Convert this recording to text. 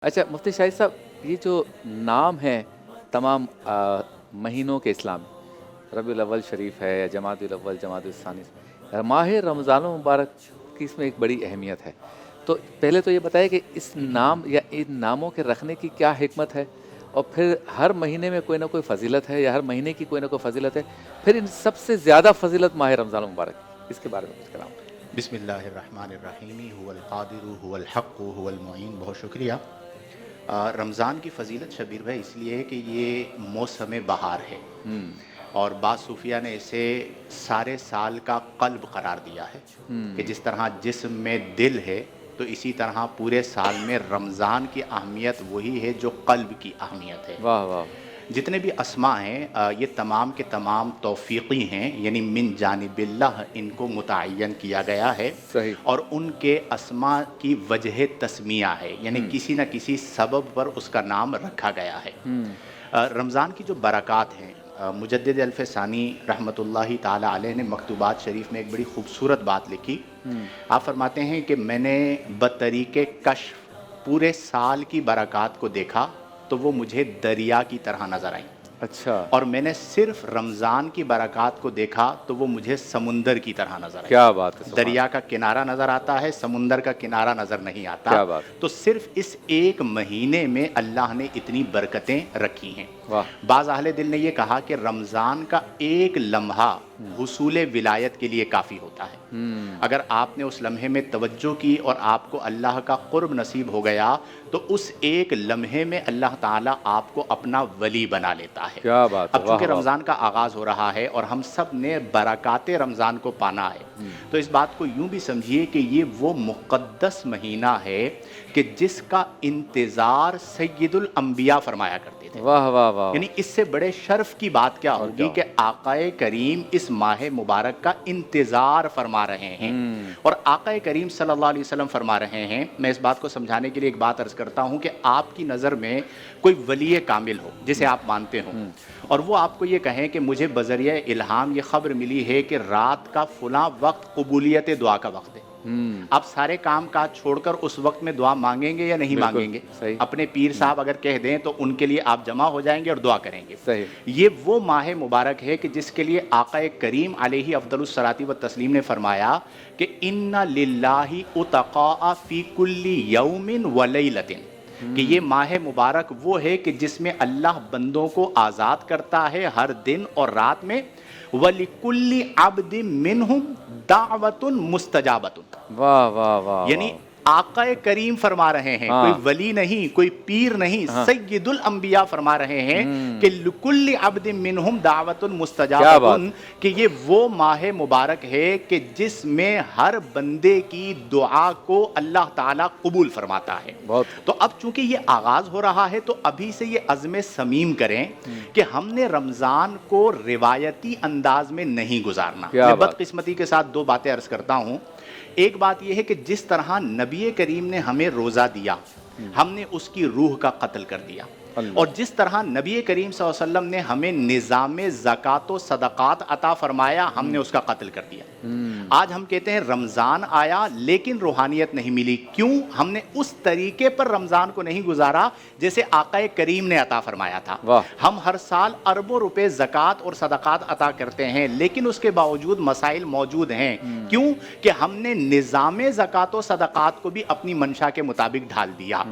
अच्छा मुफ्ती शाहिद साहब, ये जो नाम है तमाम महीनों के इस्लाम में, रबीउल अव्वल शरीफ है या जमादुल अव्वल, जमादुल सानी, माह रमज़ान मुबारक की इसमें एक बड़ी अहमियत है। तो पहले तो ये बताइए कि इस नाम या इन नामों के रखने की क्या हिकमत है, और फिर हर महीने में कोई ना कोई फ़जीलत है या हर महीने की कोई ना कोई फ़जीलत है, फिर इन सबसे ज़्यादा फ़जीलत माह रमज़ान मुबारक, इसके बारे में कुछ कलाम। बिस्मिल्लाहिर्रहमानिर्रहीम हुवल क़ादिरु हुवल हक़्क़ु हुवल मुईन। बहुत शुक्रिया। रमज़ान की फ़जीलत शबीर भाई इसलिए है कि ये मौसम बहार है और बाद सूफिया ने इसे सारे साल का क़ल्ब करार दिया है कि जिस तरह जिस्म में दिल है तो इसी तरह पूरे साल में रमज़ान की अहमियत वही है जो क़ल्ब की अहमियत है। वाह वाह। जितने भी अस्मा हैं ये तमाम के तमाम तौफ़ीक़ी हैं, यानी मिन जानिबिल्लाह इनको मुतअय्यन किया गया है। सही। और उनके अस्मा की वजह तस्मिया है, यानी किसी न किसी सबब पर उसका नाम रखा गया है। रमज़ान की जो बरक़ात हैं, मुजद्दिद अल्फ़सानी रहमतुल्लाहि ताला अलैह ने मकतूबात शरीफ में एक बड़ी खूबसूरत बात लिखी। आप फरमाते हैं कि मैंने बतरीक़े कश्फ़ पूरे साल की बरक़ात को देखा तो वो मुझे दरिया की तरह नज़र आई। अच्छा। और मैंने सिर्फ रमज़ान की बरक़ात को देखा तो वो मुझे समुंदर की तरह नज़र आई। क्या बात है। दरिया का किनारा नज़र आता है, समुंदर का किनारा नज़र नहीं आता। क्या बात। तो सिर्फ इस एक महीने में अल्लाह ने इतनी बरकतें रखी हैं। वाह। बाज़ अहले दिल ने ये कहा कि रमज़ान का एक लम्हा हुसूल विलायत के लिए काफ़ी होता है। अगर आपने उस लम्हे में तवज्जो की और आपको अल्लाह का क़ुर्ब नसीब हो गया तो उस एक लम्हे में अल्लाह ताला आपको अपना वली बना लेता है। क्या बात है। अब चूँकि रमज़ान का आगाज़ हो रहा है और हम सब ने बरक़ाते रमज़ान को पाना है, तो इस बात को यूँ भी समझिए कि ये वो मुक़द्दस महीना है कि जिसका इंतज़ार सय्यदुल अंबिया फरमाया करते थे। वाह वाह वाह। यानी इससे बड़े शर्फ की बात क्या होगी कि आक़ाए करीम इस माह मुबारक का इंतज़ार फरमा रहे हैं। और आक़ाए करीम सल्लल्लाहु अलैहि वसल्लम फरमा रहे हैं, मैं इस बात को समझाने के लिए एक बात अर्ज़ करता हूँ कि आपकी नज़र में कोई वली कामिल हो जिसे आप मानते हो और वो आपको ये कहें कि मुझे बज़रिया इल्हाम ये ख़बर मिली है कि रात का फ़लाँ वक्त क़बूलियत दुआ का वक्त है, आप सारे काम काज छोड़कर उस वक्त में दुआ मांगेंगे या नहीं मांगेंगे? अपने पीर साहब अगर कह दें तो उनके लिए आप जमा हो जाएंगे और दुआ करेंगे। सही। ये वो माह मुबारक है कि जिसके लिए आक़ाए करीम अलैहि अफ़दलुस सलाती व तस्लीम ने फरमाया कि इन्ना लिल्लाहि उतक़ा फ़ी कुल्ली यौमिन व लैलतिन, कि ये माह मुबारक वो है कि जिसमें अल्लाह बंदों को आज़ाद करता है हर दिन और रात में। वलिकुल्ली अब्दिन मिनहुम दावतुन मुस्तजाबतुन। वाह वाह वाह। यानी आक़ाए करीम फरमा रहे हैं, कोई वली नहीं, कोई पीर नहीं, सय्यदुल अंबिया फरमा रहे हैं कि लिकुल्ली अब्दिन मिनहुम दावतुन मुस्तजाबतुन, कि ये वो माह मुबारक है कि जिसमें हर बंदे की दुआ को अल्लाह ताला कबूल फरमाता है। तो अब चूंकि ये आगाज़ हो रहा है तो अभी से ये अज़्म समीम करें कि हमने रमज़ान को रिवायती अंदाज में नहीं गुजारना। मैं बदकिस्मती के साथ दो बातें अर्ज़ करता हूँ। एक बात यह है कि जिस तरह नबी करीम ने हमें रोज़ा दिया, हमने उसकी रूह का कत्ल कर दिया, और जिस तरह नबी करीम सल्लल्लाहु अलैहि वसल्लम ने हमें निज़ाम ज़कात व सदक़ात अता फरमाया, हमने उसका कत्ल कर दिया। आज हम कहते हैं रमज़ान आया लेकिन रूहानियत नहीं मिली। क्यों? हमने उस तरीके पर रमज़ान को नहीं गुजारा जैसे आक़ाए करीम ने अता फरमाया था। हम हर साल अरबों रुपए ज़कात और सदक़ात अता करते हैं लेकिन उसके बावजूद मसाइल मौजूद हैं। क्यों? कि हमने निज़ाम ज़कात व सदक़ात को भी अपनी मंशा के मुताबिक ढाल दिया।